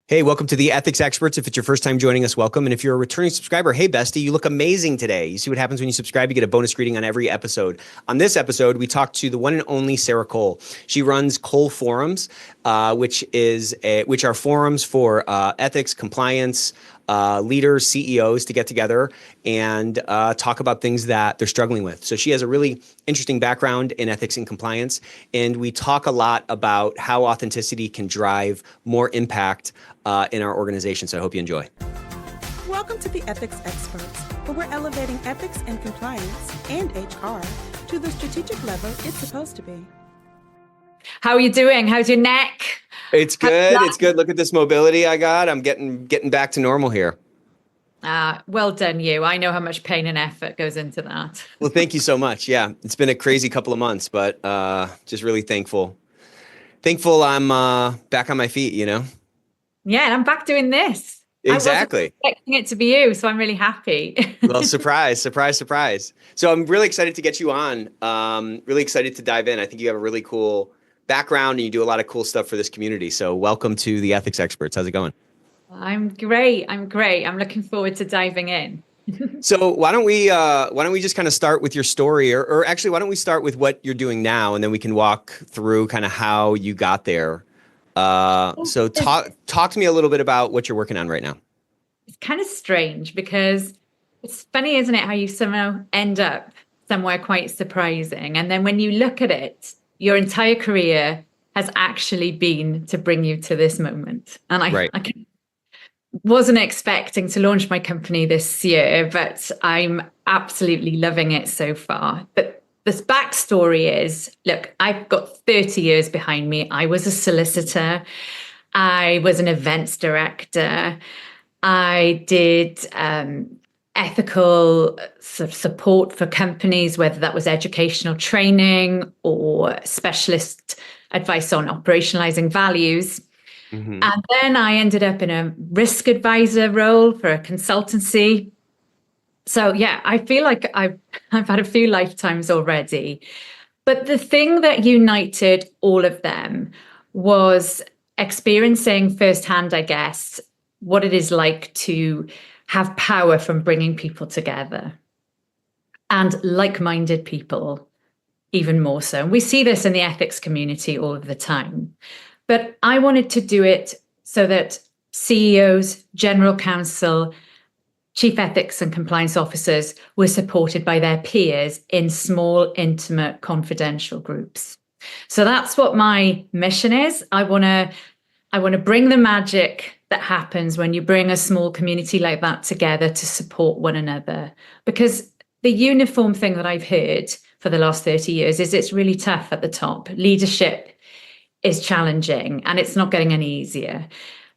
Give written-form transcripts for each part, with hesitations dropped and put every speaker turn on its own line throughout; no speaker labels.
Hey, welcome to the Ethics Experts. If it's your first time joining us, welcome. And if you're a returning subscriber, hey, bestie, you look amazing today. You see what happens when you subscribe? You get a bonus greeting on every episode. On this episode, we talked to the one and only Sarah Cole. She runs Cole Forums, which are forums for ethics, compliance, leaders, CEOs to get together and talk about things that they're struggling with. So she has a really interesting background in ethics and compliance. And we talk a lot about how authenticity can drive more impact in our organization. So I hope you enjoy.
Welcome to the Ethics Experts, where we're elevating ethics and compliance and HR to the strategic level it's supposed to be.
How are you doing? How's your neck?
It's good. It's good. Look at this mobility I got. I'm getting back to normal here.
Well done, you. I know how much pain and effort goes into that.
Well, thank you so much. Yeah, it's been a crazy couple of months, but just really thankful. Thankful I'm back on my feet, you know?
Yeah, and I'm back doing this.
Exactly.
I wasn't expecting it to be you, so I'm really happy.
Well, surprise. So I'm really excited to get you on. Really excited to dive in. I think you have a really cool background and you do a lot of cool stuff for this community. So welcome to the Ethics Experts. How's it going?
I'm great. I'm looking forward to diving in.
So why don't we just kind of start with your story, or actually, why don't we start with what you're doing now, and then we can walk through kind of how you got there. So talk to me a little bit about what you're working on right now.
It's kind of strange because it's funny, isn't it, how you somehow end up somewhere quite surprising. And then when you look at it, your entire career has actually been to bring you to this moment. And I wasn't expecting to launch my company this year, but I'm absolutely loving it so far. But this backstory is, look, I've got 30 years behind me. I was a solicitor. I was an events director. I did ethical sort of support for companies, whether that was educational training or specialist advice on operationalizing values. Mm-hmm. And then I ended up in a risk advisor role for a consultancy. So yeah, I feel like I've had a few lifetimes already. But the thing that united all of them was experiencing firsthand, I guess, what it is like to have power from bringing people together, and like-minded people even more so. And we see this in the ethics community all of the time. But I wanted to do it so that CEOs, general counsel, chief ethics and compliance officers were supported by their peers in small, intimate, confidential groups. So that's what my mission is. I want to bring the magic that happens when you bring a small community like that together to support one another. Because the uniform thing that I've heard for the last 30 years is it's really tough at the top. Leadership is challenging and it's not getting any easier.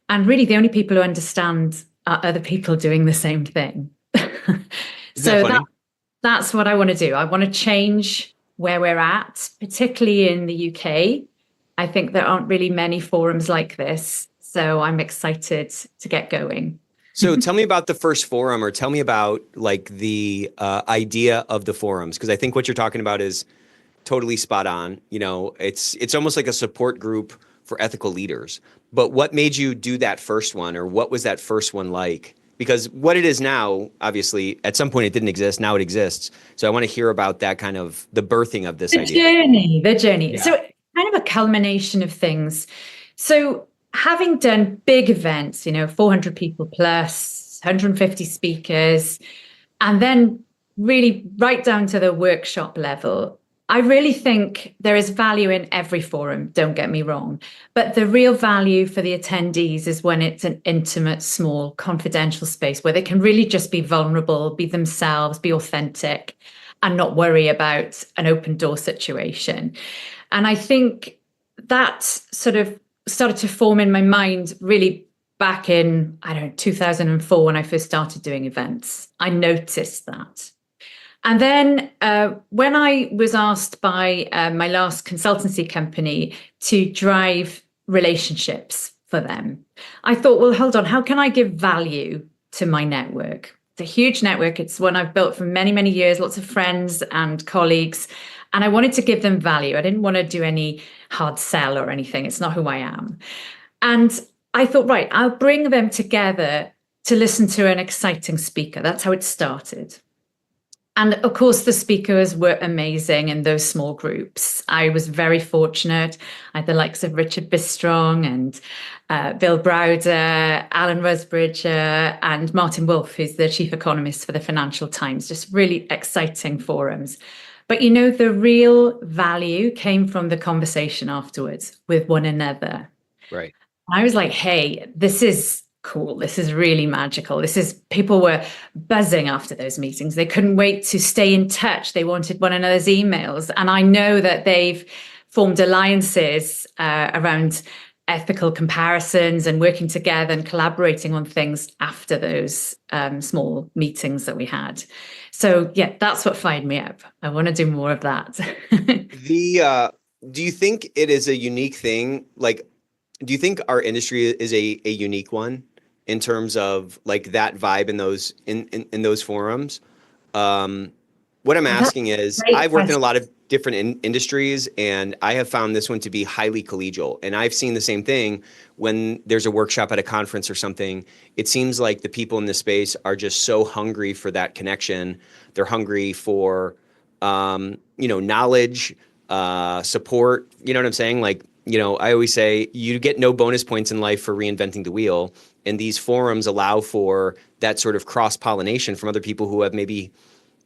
And really the only people who understand are other people doing the same thing. So that's what I want to do. I want to change where we're at, particularly in the UK. I think there aren't really many forums like this. So I'm excited to get going.
So tell me about the first forum, or tell me about like the idea of the forums, because I think what you're talking about is totally spot on. You know, it's almost like a support group for ethical leaders. But what made you do that first one, or what was that first one like? Because what it is now, obviously, at some point it didn't exist. Now it exists. So I want to hear about that kind of the birthing of this idea.
The journey.
Yeah.
So kind of a culmination of things. So having done big events, 400 people plus, 150 speakers, and then really right down to the workshop level, I really think there is value in every forum, don't get me wrong. But the real value for the attendees is when it's an intimate, small, confidential space where they can really just be vulnerable, be themselves, be authentic, and not worry about an open door situation. And I think that sort of started to form in my mind really back in, 2004 when I first started doing events. I noticed that. And then when I was asked by my last consultancy company to drive relationships for them, I thought, well, hold on, how can I give value to my network? It's a huge network. It's one I've built for many, many years, lots of friends and colleagues. And I wanted to give them value. I didn't want to do any hard sell or anything. It's not who I am. And I thought, right, I'll bring them together to listen to an exciting speaker. That's how it started. And of course, the speakers were amazing in those small groups. I was very fortunate. I had the likes of Richard Bistrong and Bill Browder, Alan Rusbridger, and Martin Wolf, who's the chief economist for the Financial Times. Just really exciting forums. But the real value came from the conversation afterwards with one another.
Right.
I was like, hey, this is cool. This is really magical. People were buzzing after those meetings. They couldn't wait to stay in touch. They wanted one another's emails. And I know that they've formed alliances around ethical comparisons and working together and collaborating on things after those small meetings that we had. So yeah, that's what fired me up. I want to do more of that.
Do you think it is a unique thing? Like, do you think our industry is a unique one in terms of like that vibe in those forums? What I'm asking is, I've worked in a lot of different industries, and I have found this one to be highly collegial. And I've seen the same thing when there's a workshop at a conference or something. It seems like the people in this space are just so hungry for that connection. They're hungry for, knowledge, support. You know what I'm saying? Like, I always say you get no bonus points in life for reinventing the wheel. And these forums allow for that sort of cross-pollination from other people who have maybe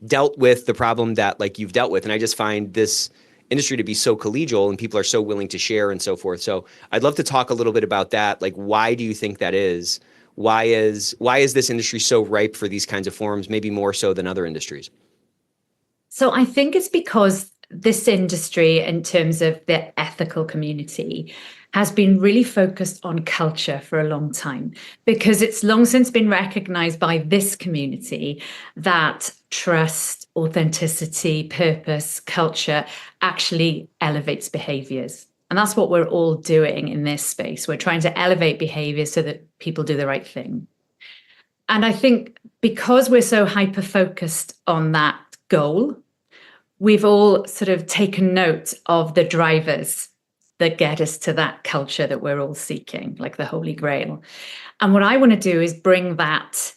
dealt with the problem that like you've dealt with. And I just find this industry to be so collegial, and people are so willing to share and so forth. So I'd love to talk a little bit about that. Like, why do you think that is? Why is this industry so ripe for these kinds of forums, maybe more so than other industries?
So I think it's because this industry, in terms of the ethical community, has been really focused on culture for a long time, because it's long since been recognized by this community that trust, authenticity, purpose, culture actually elevates behaviors. And that's what we're all doing in this space. We're trying to elevate behavior so that people do the right thing. And I think because we're so hyper-focused on that goal, we've all sort of taken note of the drivers that get us to that culture that we're all seeking, like the Holy Grail. And what I want to do is bring that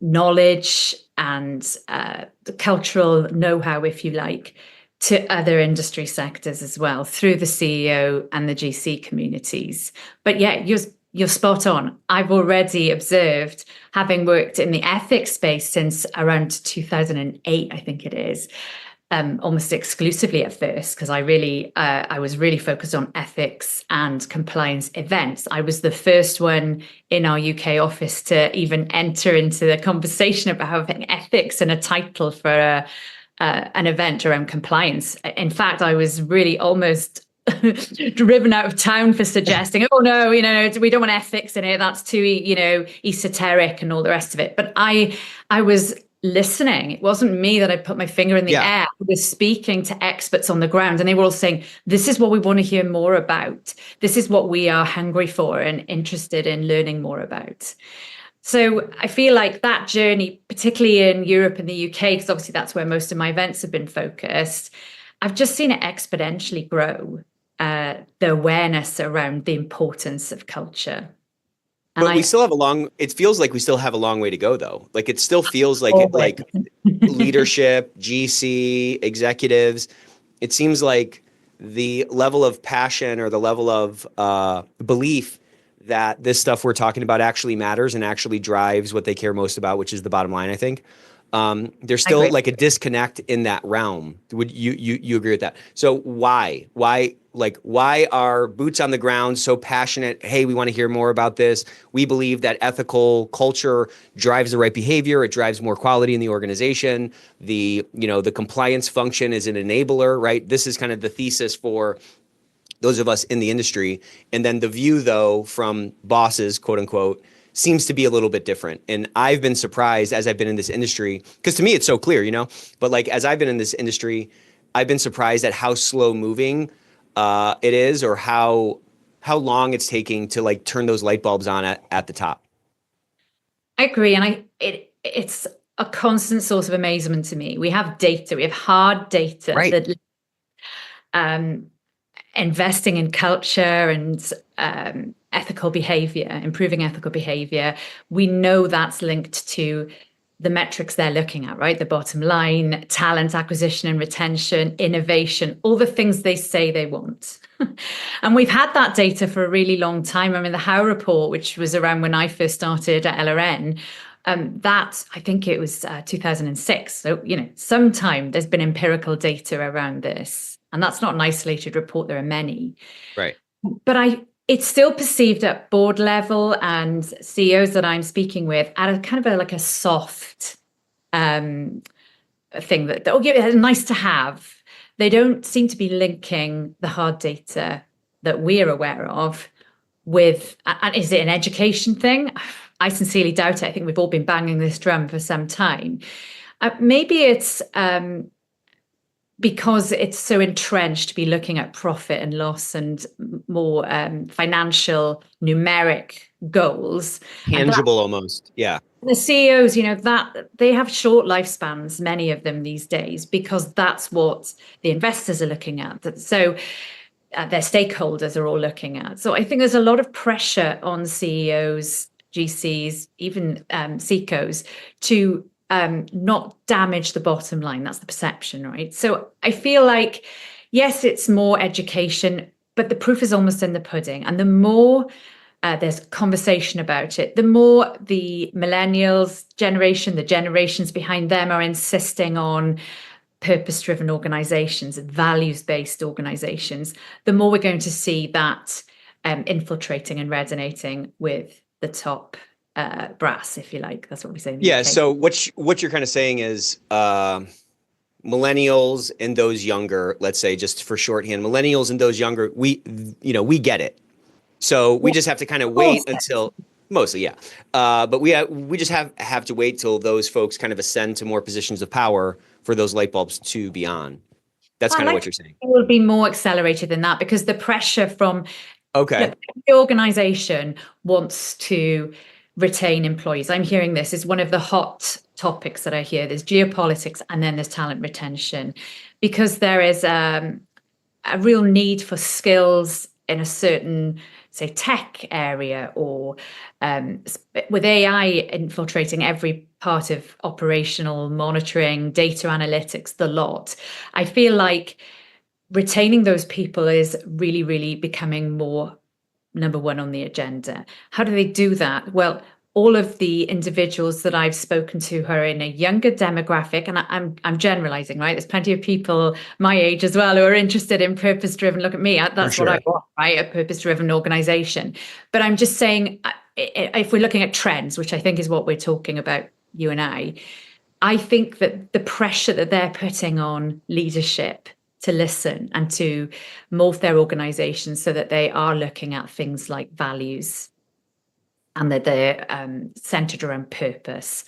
knowledge and the cultural know-how, if you like, to other industry sectors as well, through the CEO and the GC communities. But yeah, you're spot on. I've already observed, having worked in the ethics space since around 2008, I think it is, almost exclusively at first, because I was really focused on ethics and compliance events. I was the first one in our UK office to even enter into the conversation about having ethics and a title for an event around compliance. In fact, I was really almost driven out of town for suggesting, oh no, we don't want ethics in it. That's too, esoteric and all the rest of it. But I was listening. It wasn't me that I put my finger in the air. I was speaking to experts on the ground, and they were all saying, this is what we want to hear more about. This is what we are hungry for and interested in learning more about. So I feel like that journey, particularly in Europe and the UK, because obviously that's where most of my events have been focused, I've just seen it exponentially grow, the awareness around the importance of culture. And
but we still have it feels like we still have a long way to go, though. Like, it still feels like leadership, GC, executives, it seems like the level of passion or the level of belief that this stuff we're talking about actually matters and actually drives what they care most about, which is the bottom line, I think. There's still like a disconnect in that realm. Would you agree with that? So why are boots on the ground so passionate? Hey, we want to hear more about this. We believe that ethical culture drives the right behavior. It drives more quality in the organization. The compliance function is an enabler, right? This is kind of the thesis for those of us in the industry. And then the view, though, from bosses, quote unquote, seems to be a little bit different. And I've been surprised as I've been in this industry, because to me it's so clear, but like as I've been in this industry, I've been surprised at how slow moving it is, or how long it's taking to like turn those light bulbs on at the top.
I agree. And it's a constant source of amazement to me. We have data, we have hard data,
right,
that investing in culture and ethical behavior, improving ethical behavior, we know that's linked to the metrics they're looking at, right? The bottom line, talent acquisition and retention, innovation, all the things they say they want. And we've had that data for a really long time. I mean, the Howe report, which was around when I first started at LRN, that I think it was 2006. So, sometime there's been empirical data around this. And that's not an isolated report. There are many.
Right.
But it's still perceived at board level and CEOs that I'm speaking with at a kind of like a soft thing that, nice to have. They don't seem to be linking the hard data that we're aware of with, and is it an education thing? I sincerely doubt it. I think we've all been banging this drum for some time. Maybe it's because it's so entrenched to be looking at profit and loss and more financial numeric goals.
Tangible almost. Yeah.
The CEOs, that they have short lifespans, many of them these days, because that's what the investors are looking at. So their stakeholders are all looking at. So I think there's a lot of pressure on CEOs, GCs, even CECOs to not damage the bottom line. That's the perception, right? So I feel like, yes, it's more education, but the proof is almost in the pudding. And the more there's conversation about it, the more the millennials generation, the generations behind them are insisting on purpose-driven organizations and values-based organizations, the more we're going to see that infiltrating and resonating with the top brass, if you like. That's what we say in the
Yeah.
UK.
So what you're kind of saying is millennials and those younger, let's say just for shorthand, millennials and those younger, we get it. So we just have to kind of wait until mostly, yeah. But we just have to wait till those folks kind of ascend to more positions of power for those light bulbs to be on. That's kind of what you're saying.
It will be more accelerated than that because the pressure from
the
organization wants to retain employees. I'm hearing this is one of the hot topics that I hear. There's geopolitics and then there's talent retention because there is a real need for skills in a certain, say, tech area or with AI infiltrating every part of operational monitoring, data analytics, the lot. I feel like retaining those people is really, really becoming more number one on the agenda. How do they do that? Well, all of the individuals that I've spoken to who are in a younger demographic, and I'm generalizing, right? There's plenty of people my age as well who are interested in purpose-driven. Look at me, that's what I want, right? A purpose-driven organization. But I'm just saying, if we're looking at trends, which I think is what we're talking about, you and I think that the pressure that they're putting on leadership to listen and to morph their organizations so that they are looking at things like values and that they're centered around purpose.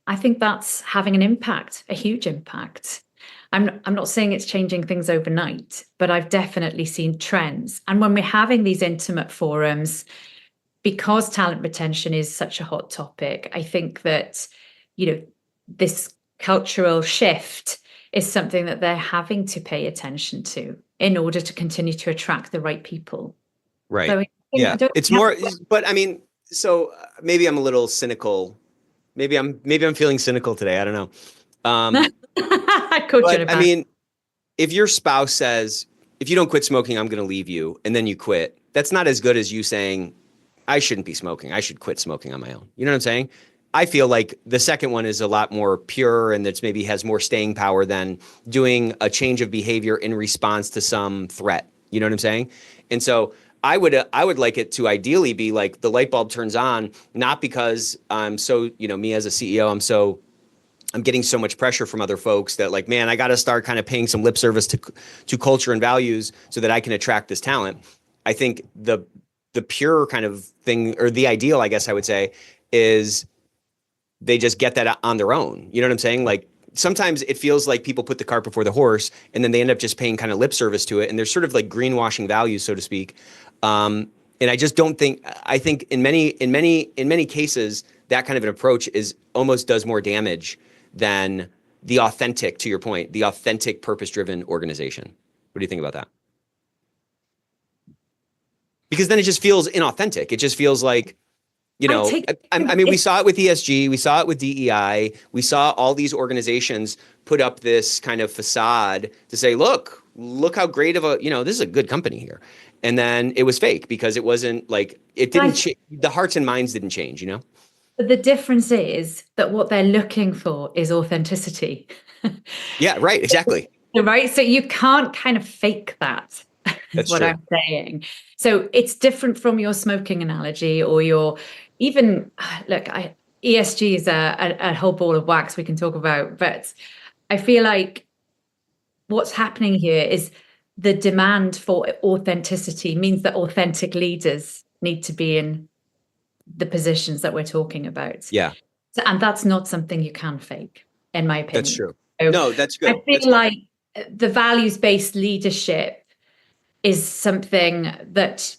I think that's having an impact, a huge impact. I'm not saying it's changing things overnight, but I've definitely seen trends. And when we're having these intimate forums, because talent retention is such a hot topic, I think that, this cultural shift is something that they're having to pay attention to in order to continue to attract the right people.
Right.
So
it's more, but I mean, so maybe I'm a little cynical. Maybe I'm feeling cynical today. I don't know.
I coach you about.
I mean, if your spouse says, if you don't quit smoking, I'm going to leave you, and then you quit, that's not as good as you saying, I shouldn't be smoking. I should quit smoking on my own. You know what I'm saying? I feel like the second one is a lot more pure and that's maybe has more staying power than doing a change of behavior in response to some threat. You know what I'm saying? And so I would like it to ideally be like the light bulb turns on, not because I'm so, me as a CEO, I'm getting so much pressure from other folks that like, man, I got to start kind of paying some lip service to culture and values so that I can attract this talent. I think the pure kind of thing, or the ideal, I guess I would say, is they just get that on their own. You know what I'm saying? Like sometimes it feels like people put the cart before the horse and then they end up just paying kind of lip service to it. And there's sort of like greenwashing values, so to speak. And I just don't think, I think in many cases, that kind of an approach almost does more damage than the authentic, to your point, the authentic purpose-driven organization. What do you think about that? because then it just feels inauthentic. It just feels like, I mean, we saw it with ESG, we saw it with DEI, we saw all these organizations put up this kind of facade to say, look how great of this is a good company here. And then it was fake because it wasn't like, it didn't change. The hearts and minds didn't change,
But the difference is that what they're looking for is authenticity.
Yeah, right. Exactly.
Right. So you can't kind of fake that. That's what true. I'm saying. So it's different from your smoking analogy or your even ESG is a whole ball of wax we can talk about. But I feel like what's happening here is the demand for authenticity means that authentic leaders need to be in the positions that we're talking about.
Yeah.
So, and that's not something you can fake, in my opinion.
That's true.
So
no, that's good.
I feel like the values-based leadership is something that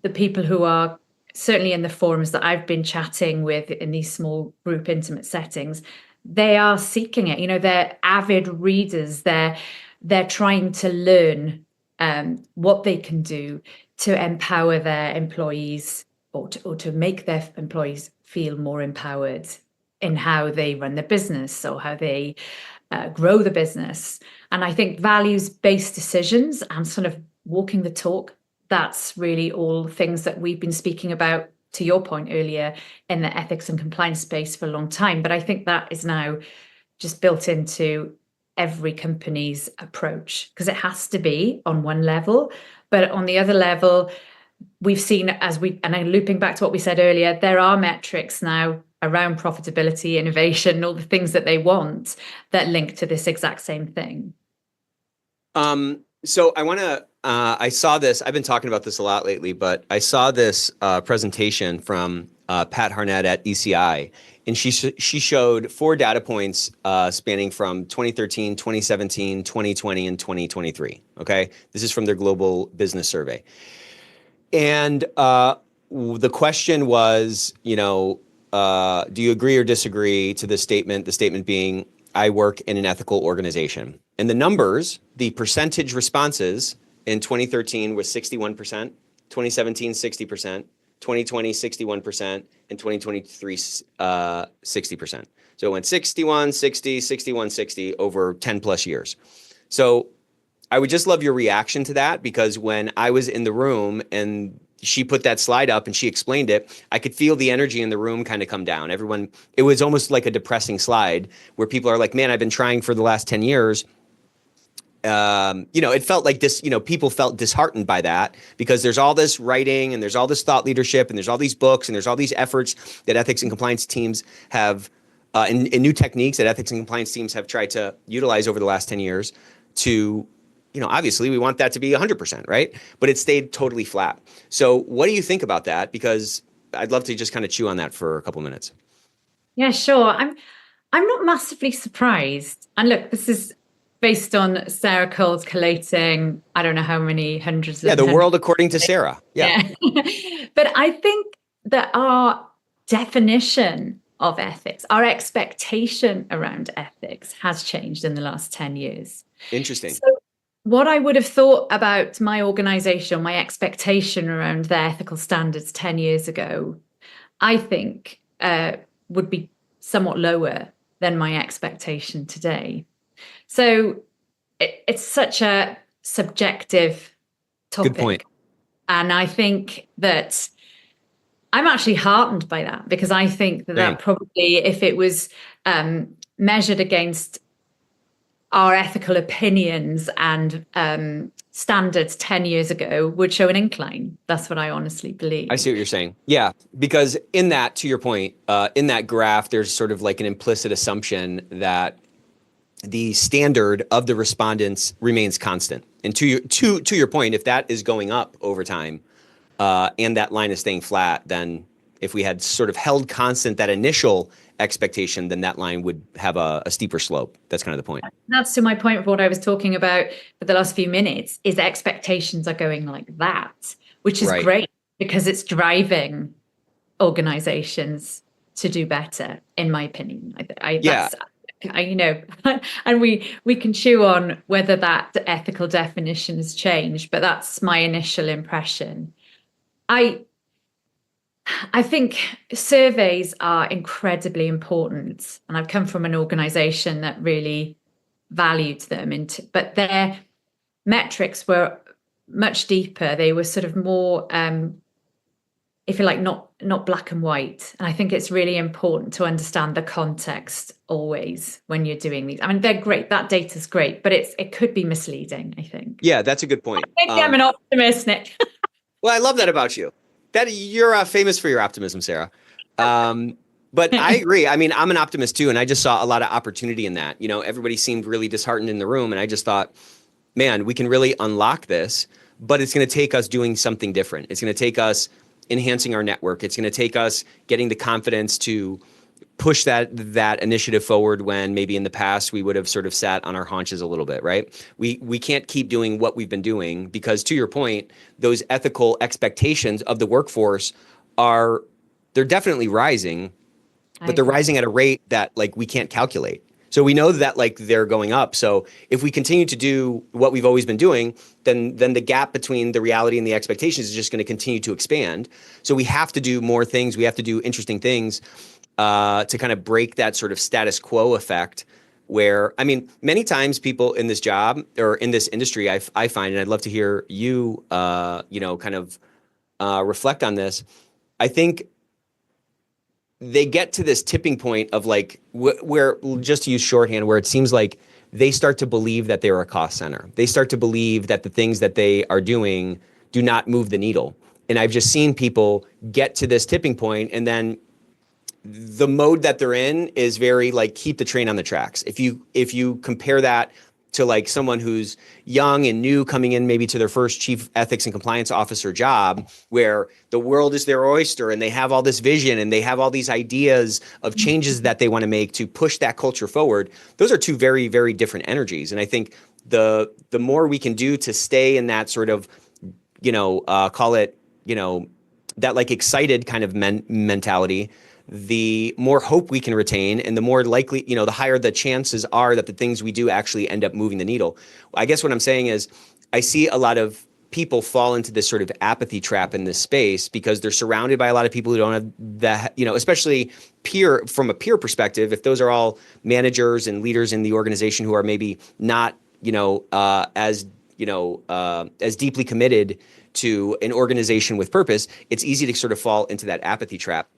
the people who are certainly in the forums that I've been chatting with in these small group intimate settings, they are seeking it. They're avid readers. They're trying to learn what they can do to empower their employees or to make their employees feel more empowered in how they run the business or how they grow the business. And I think values-based decisions and sort of walking the talk, that's really all things that we've been speaking about, to your point earlier, in the ethics and compliance space for a long time. But I think that is now just built into every company's approach, because it has to be on one level. But on the other level, we've seen, and I'm looping back to what we said earlier, there are metrics now around profitability, innovation, all the things that they want that link to this exact same thing.
So I want to, I saw this, I've been talking about this a lot lately, but I saw this presentation from Pat Harnett at ECI, and she showed 4 data points spanning from 2013, 2017, 2020, and 2023. Okay. This is from their global business survey. And the question was, do you agree or disagree to this statement? The statement being, I work in an ethical organization. And the numbers, the percentage responses in 2013 was 61%, 2017, 60%, 2020, 61%, and 2023, 60%. So it went 61, 60, 61, 60 over 10 plus years. So I would just love your reaction to that, because when I was in the room and she put that slide up and she explained it, I could feel the energy in the room kind of come down. Everyone, it was almost like a depressing slide where people are like, man, I've been trying for the last 10 years. It felt like this, people felt disheartened by that, because there's all this writing and there's all this thought leadership and there's all these books and there's all these efforts that ethics and compliance teams have, and new techniques that ethics and compliance teams have tried to utilize over the last 10 years to, obviously we want that to be 100%, right? But it stayed totally flat. So what do you think about that? Because I'd love to just kind of chew on that for a couple of minutes.
Yeah, sure. I'm not massively surprised. And look, this is based on Sarah Cole's collating, I don't know how many hundreds of...
Yeah, the world according to Sarah. Yeah.
But I think that our definition of ethics, our expectation around ethics has changed in the last 10 years.
Interesting.
So what I would have thought about my organization, my expectation around their ethical standards 10 years ago, I think would be somewhat lower than my expectation today. So it's such a subjective topic.
Good point.
And I think that I'm actually heartened by that, because I think that probably, if it was measured against our ethical opinions and standards 10 years ago, would show an incline. That's what I honestly believe.
I see what you're saying. Yeah, because in that, to your point, in that graph, there's sort of like an implicit assumption that the standard of the respondents remains constant. And to your point, if that is going up over time and that line is staying flat, then if we had sort of held constant that initial expectation, then that line would have a steeper slope. That's kind of the point.
That's to my point of what I was talking about for the last few minutes, is expectations are going like that, which is great, because it's driving organizations to do better, in my opinion. And we can chew on whether that ethical definition has changed, but that's my initial impression. I think surveys are incredibly important, and I've come from an organization that really valued them, but their metrics were much deeper. They were sort of more, if you like, not black and white. And I think it's really important to understand the context always when you're doing these. I mean, they're great. That data's great, but it could be misleading, I think.
Yeah, that's a good point.
Maybe I'm an optimist, Nick.
Well, I love that about you. That you're famous for your optimism, Sarah. But I agree. I mean, I'm an optimist too, and I just saw a lot of opportunity in that. Everybody seemed really disheartened in the room, and I just thought, man, we can really unlock this, but it's going to take us doing something different. It's going to take us enhancing our network. It's going to take us getting the confidence to push that initiative forward when maybe in the past we would have sort of sat on our haunches a little bit, right? We can't keep doing what we've been doing because, to your point, those ethical expectations of the workforce they're definitely rising, but they're rising at a rate that we can't calculate. So we know that they're going up. So if we continue to do what we've always been doing, then the gap between the reality and the expectations is just going to continue to expand. So we have to do more things. We have to do interesting things to kind of break that sort of status quo effect where, I mean, many times people in this job or in this industry, I find, and I'd love to hear you, kind of reflect on this. I think they get to this tipping point of where, just to use shorthand, where it seems like they start to believe that they're a cost center. They start to believe that the things that they are doing do not move the needle. And I've just seen people get to this tipping point, and then the mode that they're in is very keep the train on the tracks. If you compare that to someone who's young and new coming in maybe to their first chief ethics and compliance officer job, where the world is their oyster and they have all this vision and they have all these ideas of changes that they want to make to push that culture forward, those are two very, very different energies. And I think the more we can do to stay in that sort of, call it, that excited kind of mentality, the more hope we can retain and the more likely, the higher the chances are that the things we do actually end up moving the needle. I guess what I'm saying is I see a lot of people fall into this sort of apathy trap in this space because they're surrounded by a lot of people who don't have that, especially from a peer perspective, if those are all managers and leaders in the organization who are maybe not, as deeply committed to an organization with purpose, it's easy to sort of fall into that apathy trap.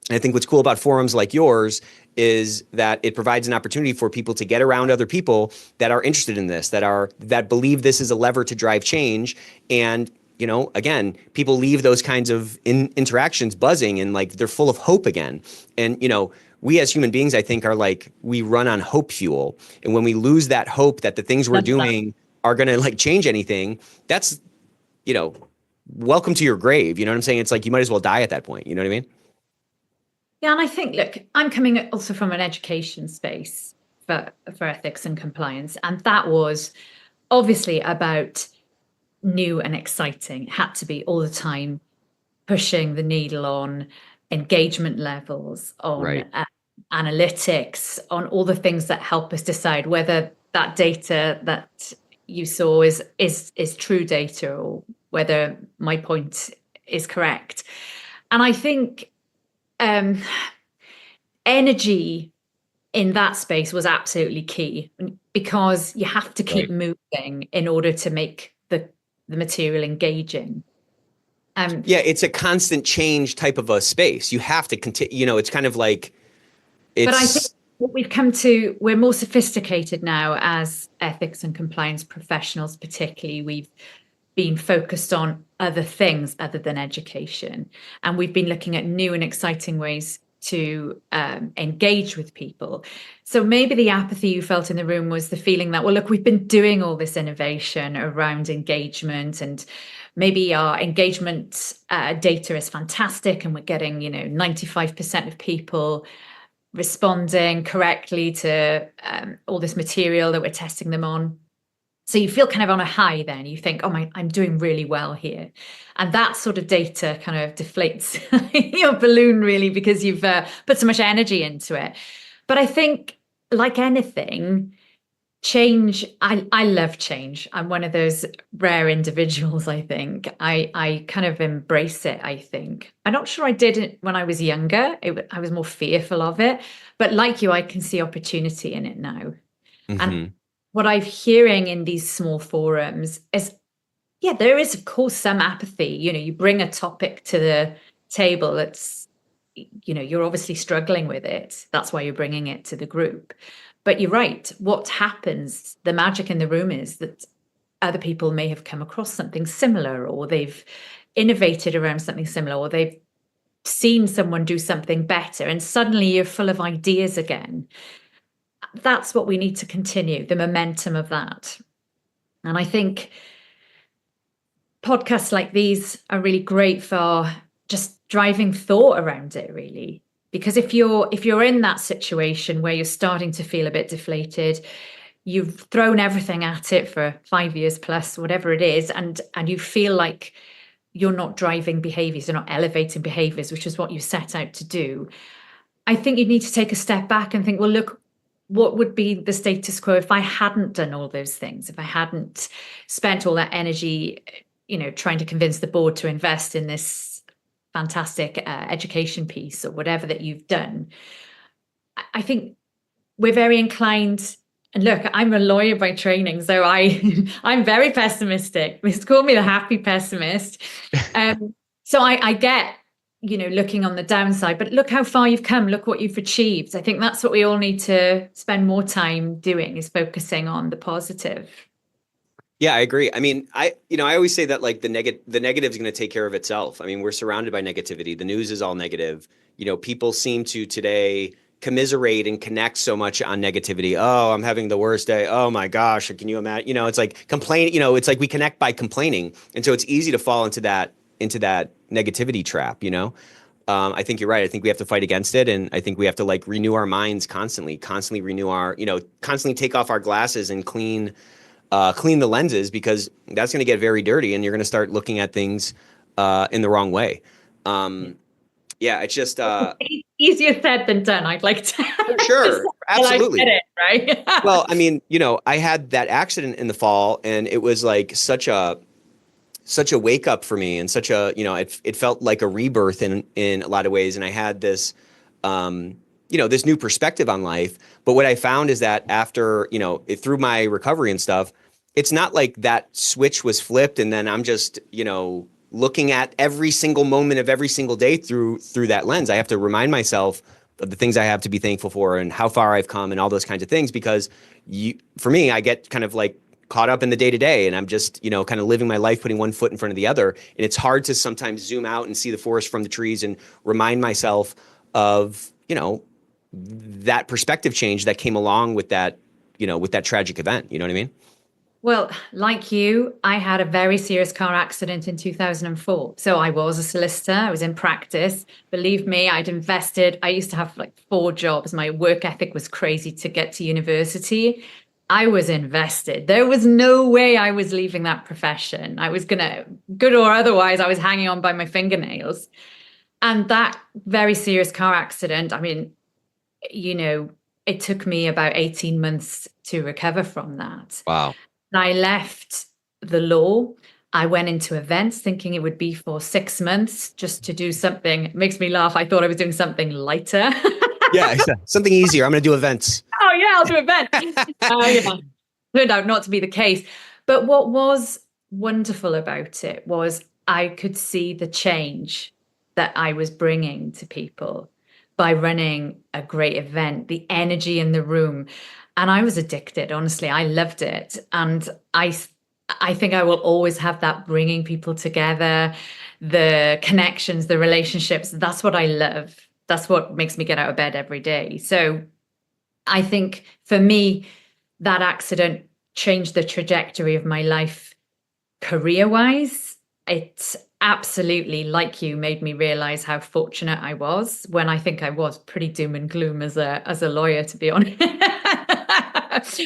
And I think what's cool about forums like yours is that it provides an opportunity for people to get around other people that are interested in this, that believe this is a lever to drive change. And, again, people leave those kinds of interactions buzzing and they're full of hope again. And, we as human beings, I think, are we run on hope fuel. And when we lose that hope that the things we're doing are going to change anything, that's, welcome to your grave. You know what I'm saying? It's you might as well die at that point. You know what I mean?
Yeah, and I think, look, I'm coming also from an education space for ethics and compliance, and that was obviously about new and exciting. It had to be all the time pushing the needle on engagement levels, on analytics, on all the things that help us decide whether that data that you saw is true data or whether my point is correct. And I think energy in that space was absolutely key because you have to keep moving in order to make the material engaging.
It's a constant change type of a space. You have to continue, it's kind of but
I think what we've come to, we're more sophisticated now as ethics and compliance professionals, particularly. We've been focused on other things other than education. And we've been looking at new and exciting ways to engage with people. So maybe the apathy you felt in the room was the feeling that, well, look, we've been doing all this innovation around engagement, and maybe our engagement data is fantastic and we're getting, 95% of people responding correctly to all this material that we're testing them on. So you feel kind of on a high then. You think, oh, I'm doing really well here. And that sort of data kind of deflates your balloon, really, because you've put so much energy into it. But I think, like anything, Change, I love change. I'm one of those rare individuals, I think. I kind of embrace it, I think. I'm not sure I did it when I was younger. I was more fearful of it. But like you, I can see opportunity in it now. And
Hmm.
what I'm hearing in these small forums is, yeah, there is, of course, some apathy. You bring a topic to the table that's, you're obviously struggling with it. That's why you're bringing it to the group. But you're right. What happens, the magic in the room is that other people may have come across something similar, or they've innovated around something similar, or they've seen someone do something better, and suddenly you're full of ideas again. That's what we need to continue, the momentum of that. And I think podcasts like these are really great for just driving thought around it, really. Because if you're in that situation where you're starting to feel a bit deflated, you've thrown everything at it for 5 years plus, whatever it is, and you feel like you're not driving behaviors, you're not elevating behaviors, which is what you set out to do. I think you need to take a step back and think, well, look, what would be the status quo if I hadn't done all those things, if I hadn't spent all that energy, trying to convince the board to invest in this fantastic education piece or whatever that you've done. I think we're very inclined. And look, I'm a lawyer by training, so I'm very pessimistic. They call me the happy pessimist. So I get, looking on the downside, but look how far you've come. Look what you've achieved. I think that's what we all need to spend more time doing, is focusing on the positive.
Yeah, I agree. I mean, I always say that like the negative is going to take care of itself. I mean, we're surrounded by negativity. The news is all negative. People seem to today commiserate and connect so much on negativity. Oh, I'm having the worst day. Oh my gosh, can you imagine? It's like complain. It's like we connect by complaining, and so it's easy to fall into that negativity trap. I think you're right. I think we have to fight against it, and I think we have to like renew our minds constantly renew our, constantly take off our glasses and clean the lenses, because that's going to get very dirty, and you're going to start looking at things in the wrong way. Yeah, it's just
Easier said than done. I'd like to.
For sure, absolutely.
I get it, right?
Well, I mean, I had that accident in the fall, and it was like such a wake up for me, and such a, it felt like a rebirth in a lot of ways, and I had this this new perspective on life. But what I found is that after, through my recovery and stuff, it's not like that switch was flipped and then I'm just, looking at every single moment of every single day through that lens. I have to remind myself of the things I have to be thankful for and how far I've come and all those kinds of things, because for me, I get kind of like caught up in the day to day, and I'm just, kind of living my life, putting one foot in front of the other. And it's hard to sometimes zoom out and see the forest from the trees and remind myself of, that perspective change that came along with that, with that tragic event. You know what I mean?
Well, like you, I had a very serious car accident in 2004. So I was a solicitor. I was in practice. Believe me, I'd invested. I used to have like 4 jobs. My work ethic was crazy to get to university. I was invested. There was no way I was leaving that profession. I was going to, good or otherwise, I was hanging on by my fingernails. And that very serious car accident, I mean, it took me about 18 months to recover from that.
Wow.
I left the law. I went into events thinking it would be for 6 months just to do something. It makes me laugh. I thought I was doing something lighter.
Yeah, something easier. I'm going to do events.
Oh, yeah, I'll do events. Yeah. Turned out not to be the case. But what was wonderful about it was I could see the change that I was bringing to people by running a great event, the energy in the room. And I was addicted, honestly. I loved it. And I think I will always have that bringing people together, the connections, the relationships. That's what I love. That's what makes me get out of bed every day. So I think for me, that accident changed the trajectory of my life career-wise. It absolutely, like you, made me realize how fortunate I was, when I think I was pretty doom and gloom as a lawyer, to be honest.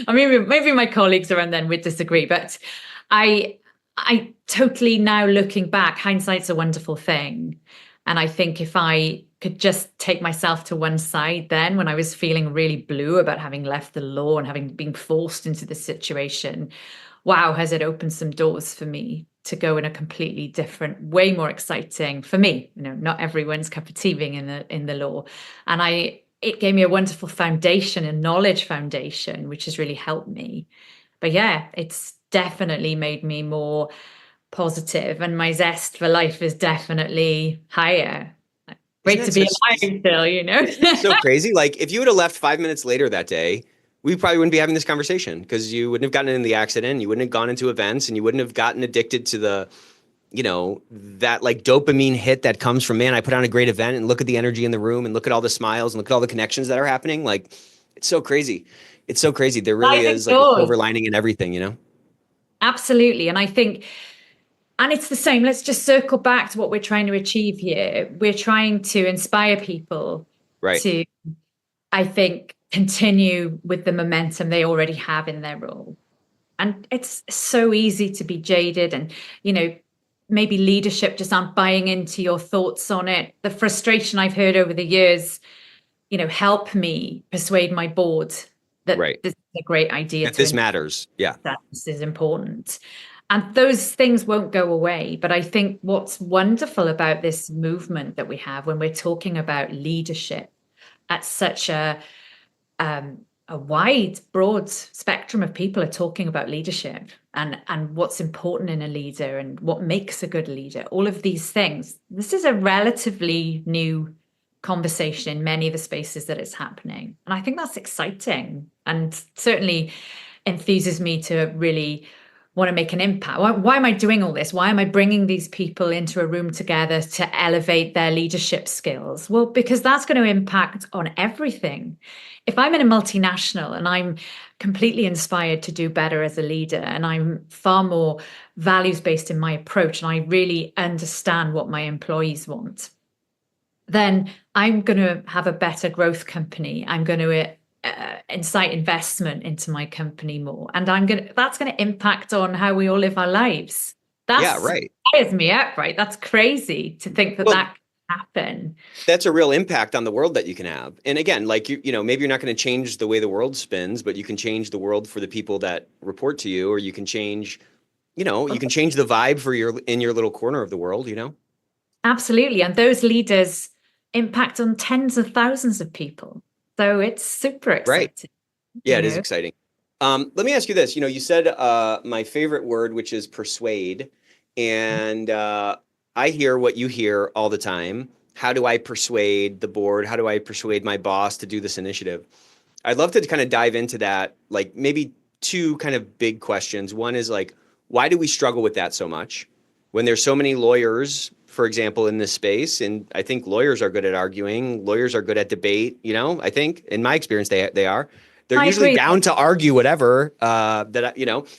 I mean, maybe my colleagues around then would disagree, but I totally, now looking back, hindsight's a wonderful thing. And I think if I could just take myself to one side then, when I was feeling really blue about having left the law and having been forced into this situation, wow, has it opened some doors for me to go in a completely different, way more exciting for me. Not everyone's cup of tea being in the law. And it gave me a wonderful foundation, a knowledge foundation, which has really helped me. But yeah, it's definitely made me more positive, and my zest for life is definitely higher. Great to be alive still,
So crazy. Like if you would have left 5 minutes later that day, we probably wouldn't be having this conversation because you wouldn't have gotten in the accident. You wouldn't have gone into events and you wouldn't have gotten addicted to that like dopamine hit that comes from, man, I put on a great event and look at the energy in the room and look at all the smiles and look at all the connections that are happening. Like, it's so crazy. It's so crazy. There really is like a silver lining in everything.
Absolutely. And I think, and it's the same. Let's just circle back to what we're trying to achieve here. We're trying to inspire people to, I think, continue with the momentum they already have in their role. And it's so easy to be jaded and, maybe leadership just aren't buying into your thoughts on it. The frustration I've heard over the years, help me persuade my board that this is a great idea.
That this matters. Yeah.
That this is important. And those things won't go away. But I think what's wonderful about this movement that we have when we're talking about leadership at such a wide, broad spectrum of people are talking about leadership and what's important in a leader and what makes a good leader, all of these things. This is a relatively new conversation in many of the spaces that it's happening. And I think that's exciting and certainly enthuses me to really want to make an impact. Why am I doing all this? Why am I bringing these people into a room together to elevate their leadership skills? Well, because that's going to impact on everything. If I'm in a multinational and I'm completely inspired to do better as a leader and I'm far more values-based in my approach and I really understand what my employees want, then I'm going to have a better growth company. I'm going to incite investment into my company more, and that's going to impact on how we all live our lives. Fires me up, right? That's crazy to think that that can happen.
That's a real impact on the world that you can have. And again, like maybe you're not going to change the way the world spins, but you can change the world for the people that report to you, or you can change, you can change the vibe for in your little corner of the world.
Absolutely, and those leaders impact on tens of thousands of people. So it's super exciting.
Right. Yeah, it is exciting. Let me ask you this. You said my favorite word, which is persuade. And I hear what you hear all the time. How do I persuade the board? How do I persuade my boss to do this initiative? I'd love to kind of dive into that, like maybe two kind of big questions. One is like, why do we struggle with that so much? When there's so many lawyers, for example, in this space, and I think lawyers are good at arguing, lawyers are good at debate, I think, in my experience, they are. They're usually down to argue whatever,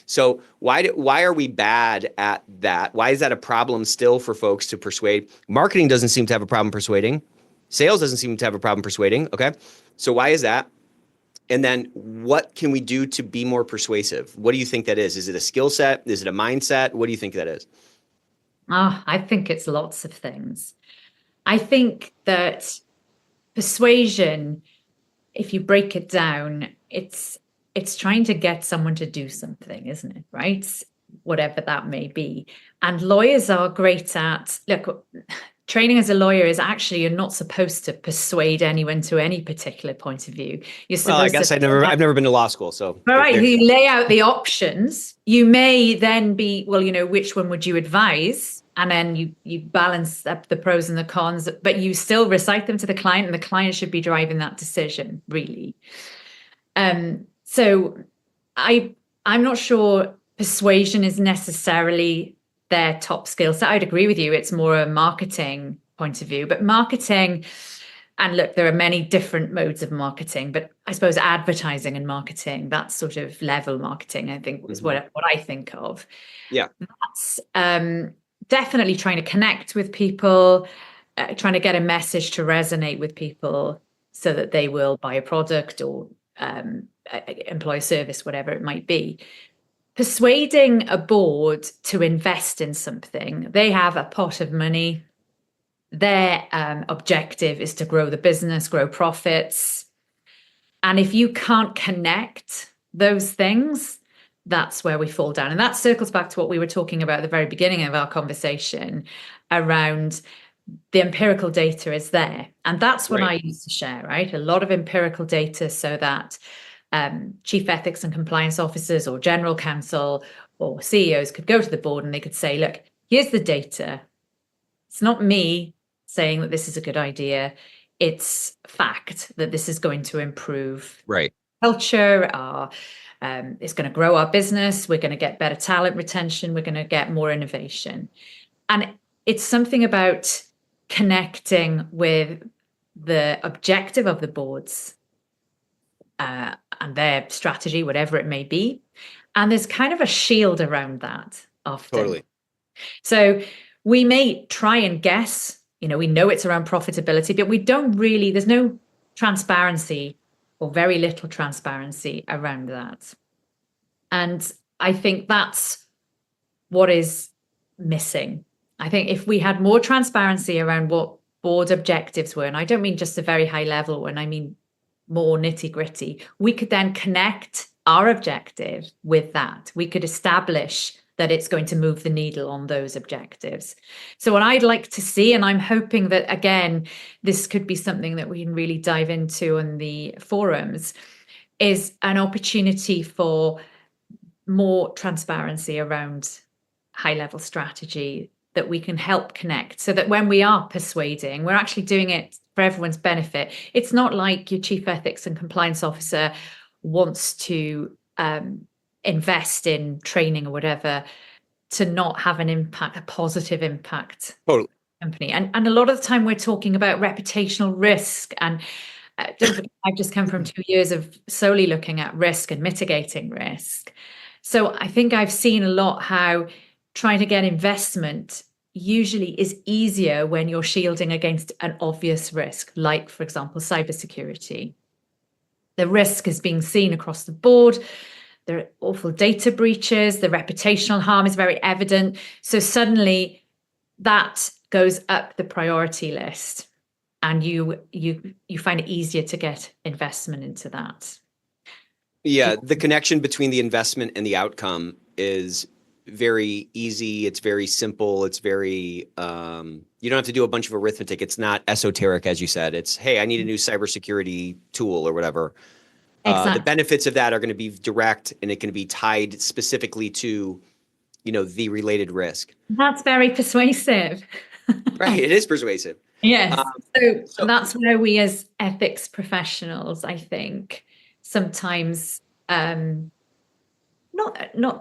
so why are we bad at that? Why is that a problem still for folks to persuade? Marketing doesn't seem to have a problem persuading. Sales doesn't seem to have a problem persuading, okay? So why is that? And then what can we do to be more persuasive? What do you think that is? Is it a skill set? Is it a mindset? What do you think that is?
I think it's lots of things. I think that persuasion, if you break it down, it's trying to get someone to do something, isn't it? Right? Whatever that may be. And lawyers are great at, look, training as a lawyer is actually, you're not supposed to persuade anyone to any particular point of view. You're supposed
I guess I've never been to law school, so.
All right, you lay out the options. You may then be, which one would you advise? And then you balance up the pros and the cons, but you still recite them to the client, and the client should be driving that decision, really. So I'm not sure persuasion is necessarily their top skill set. I'd agree with you. It's more a marketing point of view, but marketing, and look, there are many different modes of marketing, but I suppose advertising and marketing, that sort of level marketing, I think is what I think of.
Yeah.
That's definitely trying to connect with people, trying to get a message to resonate with people so that they will buy a product or employ a service, whatever it might be. Persuading a board to invest in something, they have a pot of money, their objective is to grow the business, grow profits. And if you can't connect those things, that's where we fall down. And that circles back to what we were talking about at the very beginning of our conversation around the empirical data is there. And that's what I used to share, right? A lot of empirical data so that chief ethics and compliance officers or general counsel or CEOs could go to the board and they could say, look, here's the data. It's not me saying that this is a good idea. It's fact that this is going to improve culture. It's going to grow our business. We're going to get better talent retention. We're going to get more innovation. And it's something about connecting with the objective of the boards and their strategy, whatever it may be. And there's kind of a shield around that often.
Totally.
So we may try and guess, we know it's around profitability, but we don't really, there's no transparency or very little transparency around that. And I think that's what is missing. I think if we had more transparency around what board objectives were, and I don't mean just a very high level one, I mean more nitty gritty, we could then connect our objective with that. We could establish that it's going to move the needle on those objectives. So what I'd like to see, and I'm hoping that, again, this could be something that we can really dive into in the forums, is an opportunity for more transparency around high-level strategy that we can help connect so that when we are persuading, we're actually doing it for everyone's benefit. It's not like your chief ethics and compliance officer wants to invest in training or whatever to not have an impact, a positive impact.
Totally.
Company. And a lot of the time we're talking about reputational risk. And I've just come from 2 years of solely looking at risk and mitigating risk. So I think I've seen a lot how trying to get investment usually is easier when you're shielding against an obvious risk, like, for example, cybersecurity. The risk is being seen across the board. There are awful data breaches. The reputational harm is very evident. So suddenly that goes up the priority list, and you find it easier to get investment into that.
Yeah, the connection between the investment and the outcome is very easy. It's very simple. It's very, you don't have to do a bunch of arithmetic. It's not esoteric, as you said. It's, hey, I need a new cybersecurity tool or whatever.
Exactly.
The benefits of that are going to be direct, and it can be tied specifically to, the related risk.
That's very persuasive.
Right. It is persuasive.
Yes. So that's where we as ethics professionals, I think, sometimes, not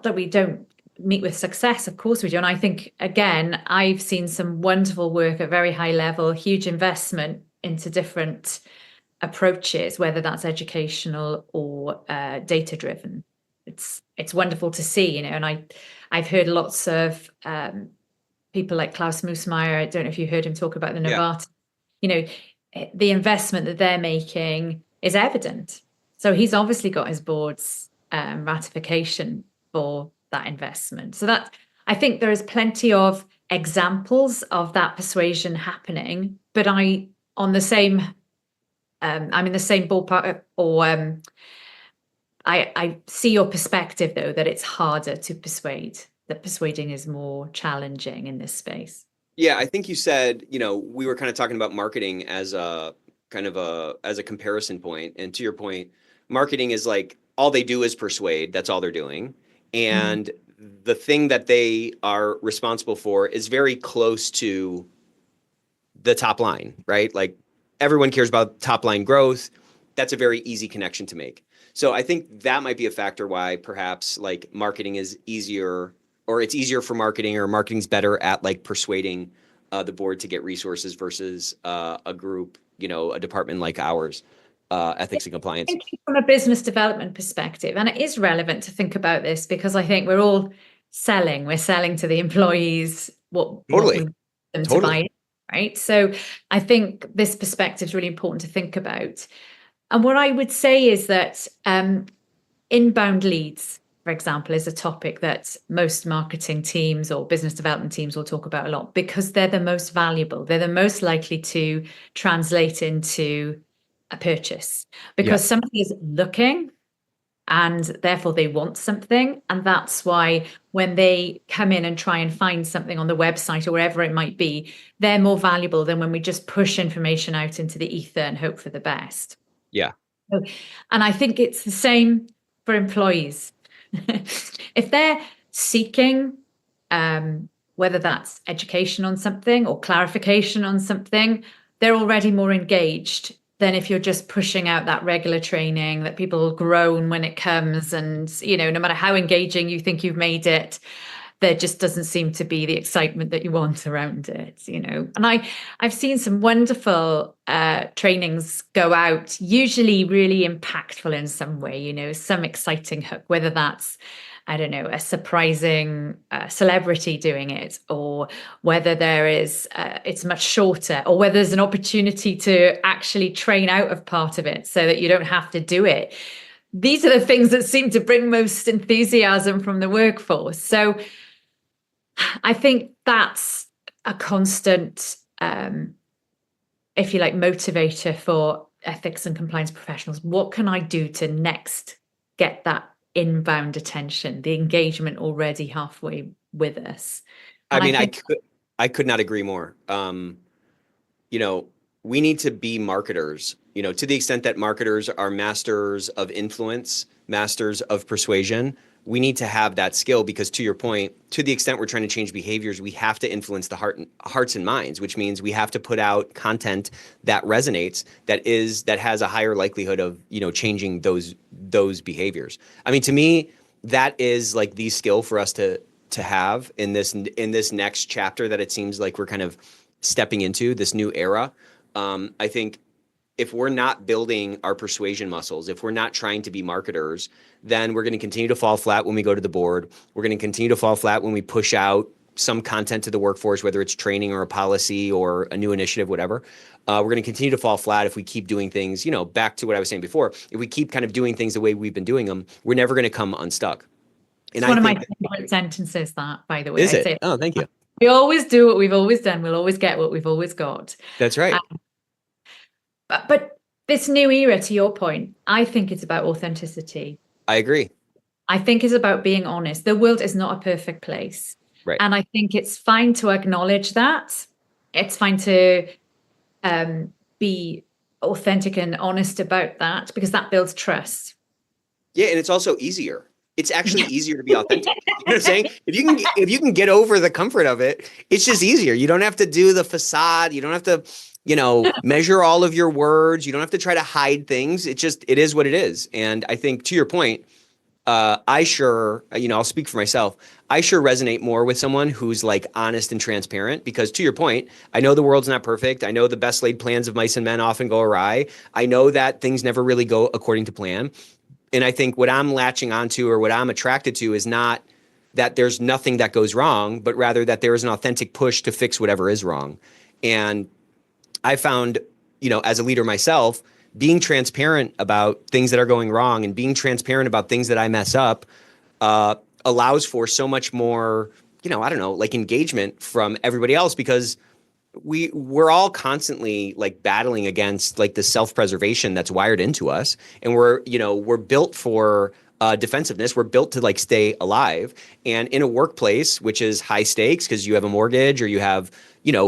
that we don't meet with success, of course we do. And I think, again, I've seen some wonderful work at very high level, huge investment into different approaches, whether that's educational or data driven. It's wonderful to see, and I've heard lots of people like Klaus Moosmeyer. I don't know if you heard him talk about the Novartis. The investment that they're making is evident. So he's obviously got his board's ratification for that investment. So that, I think there is plenty of examples of that persuasion happening, but I'm in the same ballpark, or I see your perspective, though, that it's harder to persuade, that persuading is more challenging in this space.
Yeah, I think you said, we were kind of talking about marketing as a comparison point. And to your point, marketing is like, all they do is persuade. That's all they're doing. And the thing that they are responsible for is very close to the top line, right? Like, everyone cares about top line growth. That's a very easy connection to make. So I think that might be a factor why perhaps like marketing is easier, or it's easier for marketing, or marketing's better at like persuading the board to get resources versus a group, a department like ours, ethics and compliance.
From a business development perspective, and it is relevant to think about this because I think we're all selling. We're selling to the employees what we want them to buy. Right. So I think this perspective is really important to think about. And what I would say is that inbound leads for example, is a topic that most marketing teams or business development teams will talk about a lot because they're the most valuable. They're the most likely to translate into a purchase because somebody is looking and therefore they want something. And that's why when they come in and try and find something on the website or wherever it might be, they're more valuable than when we just push information out into the ether and hope for the best.
Yeah.
And I think it's the same for employees. If they're seeking, whether that's education on something or clarification on something, they're already more engaged than if you're just pushing out that regular training that people groan when it comes. And, no matter how engaging you think you've made it, there just doesn't seem to be the excitement that you want around it, And I've seen some wonderful trainings go out, usually really impactful in some way, some exciting hook, whether that's, I don't know, a surprising celebrity doing it, or whether there is, it's much shorter, or whether there's an opportunity to actually train out of part of it so that you don't have to do it. These are the things that seem to bring most enthusiasm from the workforce. So I think that's a constant, if you like, motivator for ethics and compliance professionals. What can I do to next get that inbound attention, the engagement already halfway with us? And
I could not agree more. We need to be marketers, to the extent that marketers are masters of influence, masters of persuasion. We need to have that skill because, to your point, to the extent we're trying to change behaviors, we have to influence the hearts and minds, which means we have to put out content that resonates, that has a higher likelihood of, changing those behaviors. I mean, to me, that is like the skill for us to have in this next chapter that it seems like we're kind of stepping into, this new era. I think if we're not building our persuasion muscles, if we're not trying to be marketers, then we're going to continue to fall flat when we go to the board. We're going to continue to fall flat when we push out some content to the workforce, whether it's training or a policy or a new initiative, whatever. We're going to continue to fall flat if we keep doing things, back to what I was saying before. If we keep kind of doing things the way we've been doing them, we're never going to come unstuck.
And it's one of my favorite sentences, that, by the way.
Is it? Oh, thank you.
We always do what we've always done. We'll always get what we've always got.
That's right.
But this new era, to your point, I think it's about authenticity.
I agree.
I think it's about being honest. The world is not a perfect place.
Right.
And I think it's fine to acknowledge that. It's fine to be authentic and honest about that, because that builds trust.
Yeah, and it's also easier. It's actually easier to be authentic. You know what I'm saying? If you can get over the comfort of it, it's just easier. You don't have to do the facade. You don't have to, measure all of your words. You don't have to try to hide things. It is what it is. And I think, to your point, I sure, I'll speak for myself. I sure resonate more with someone who's like honest and transparent, because, to your point, I know the world's not perfect. I know the best laid plans of mice and men often go awry. I know that things never really go according to plan. And I think what I'm latching onto, or what I'm attracted to, is not that there's nothing that goes wrong, but rather that there is an authentic push to fix whatever is wrong. And I found, as a leader myself, being transparent about things that are going wrong and being transparent about things that I mess up allows for so much more, like engagement from everybody else, because we're all constantly like battling against like the self-preservation that's wired into us. And we're built for defensiveness. We're built to like stay alive. And in a workplace, which is high stakes because you have a mortgage or you have,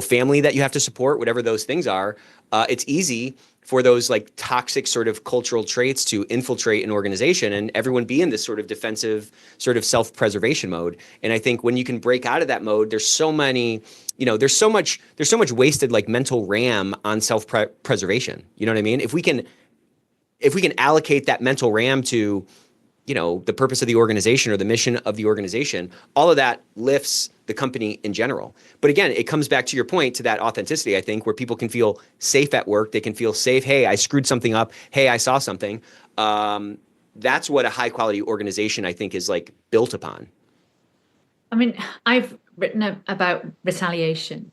family that you have to support, whatever those things are, it's easy for those like toxic sort of cultural traits to infiltrate an organization and everyone be in this sort of defensive sort of self-preservation mode. And I think when you can break out of that mode, there's so much wasted like mental RAM on self-preservation. You know what I mean? If we can allocate that mental RAM to, the purpose of the organization or the mission of the organization, all of that lifts the company in general. But again, it comes back to your point, to that authenticity, I think, where people can feel safe at work. They can feel safe. Hey, I screwed something up. Hey, I saw something. That's what a high quality organization, I think, is like built upon.
I mean, I've written about retaliation.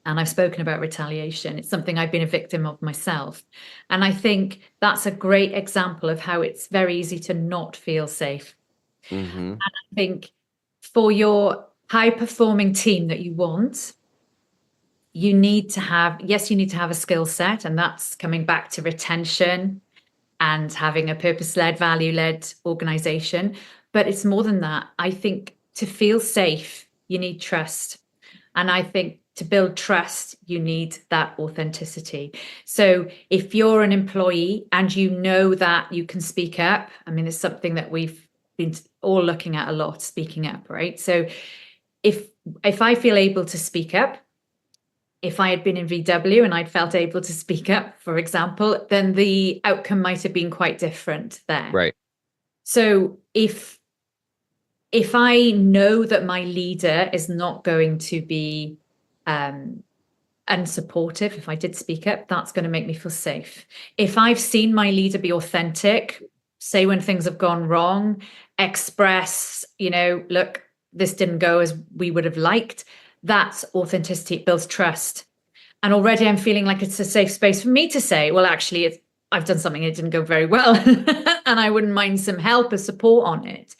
And I've spoken about retaliation. It's something I've been a victim of myself. And I think that's a great example of how it's very easy to not feel safe
Mm-hmm.
I think for your high performing team that you want, you need to have, yes, you need to have a skill set, and that's coming back to retention and having a purpose-led, value-led organization. But it's more than that. I think to feel safe, you need trust. And I think to build trust, you need that authenticity. So if you're an employee and you know that you can speak up, I mean, it's something that we've been all looking at a lot, speaking up, right? So if I feel able to speak up, if I had been in VW and I'd felt able to speak up, for example, then the outcome might have been quite different there.
Right.
So if I know that my leader is not going to be unsupportive, if I did speak up, that's going to make me feel safe. If I've seen my leader be authentic, say when things have gone wrong, express, look, this didn't go as we would have liked, that's authenticity. It builds trust. And already I'm feeling like it's a safe space for me to say, well, actually, I've done something that didn't go very well, and I wouldn't mind some help or support on it.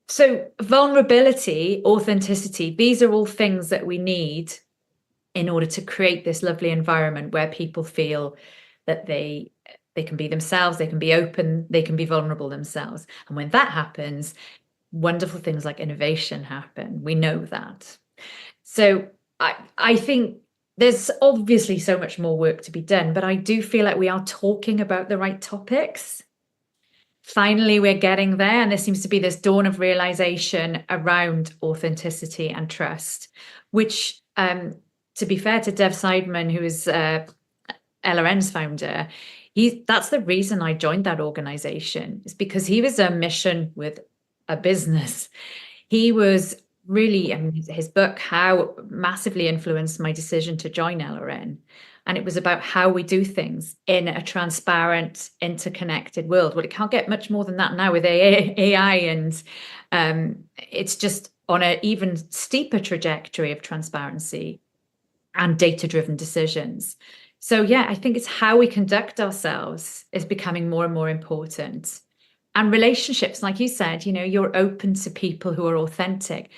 So vulnerability, authenticity, these are all things that we need in order to create this lovely environment where people feel that they can be themselves, they can be open, they can be vulnerable themselves. And when that happens, wonderful things like innovation happen. We know that. So I think there's obviously so much more work to be done, but I do feel like we are talking about the right topics. Finally, we're getting there, and there seems to be this dawn of realization around authenticity and trust, which, to be fair to Dev Seidman, who is LRN's founder, that's the reason I joined that organization, is because he was a mission with a business. He was really, his book, How, massively influenced my decision to join LRN. And it was about how we do things in a transparent, interconnected world. Well, it can't get much more than that now with AI, and it's just on an even steeper trajectory of transparency and data-driven decisions. So yeah, I think it's how we conduct ourselves is becoming more and more important. And relationships, like you said, you're open to people who are authentic.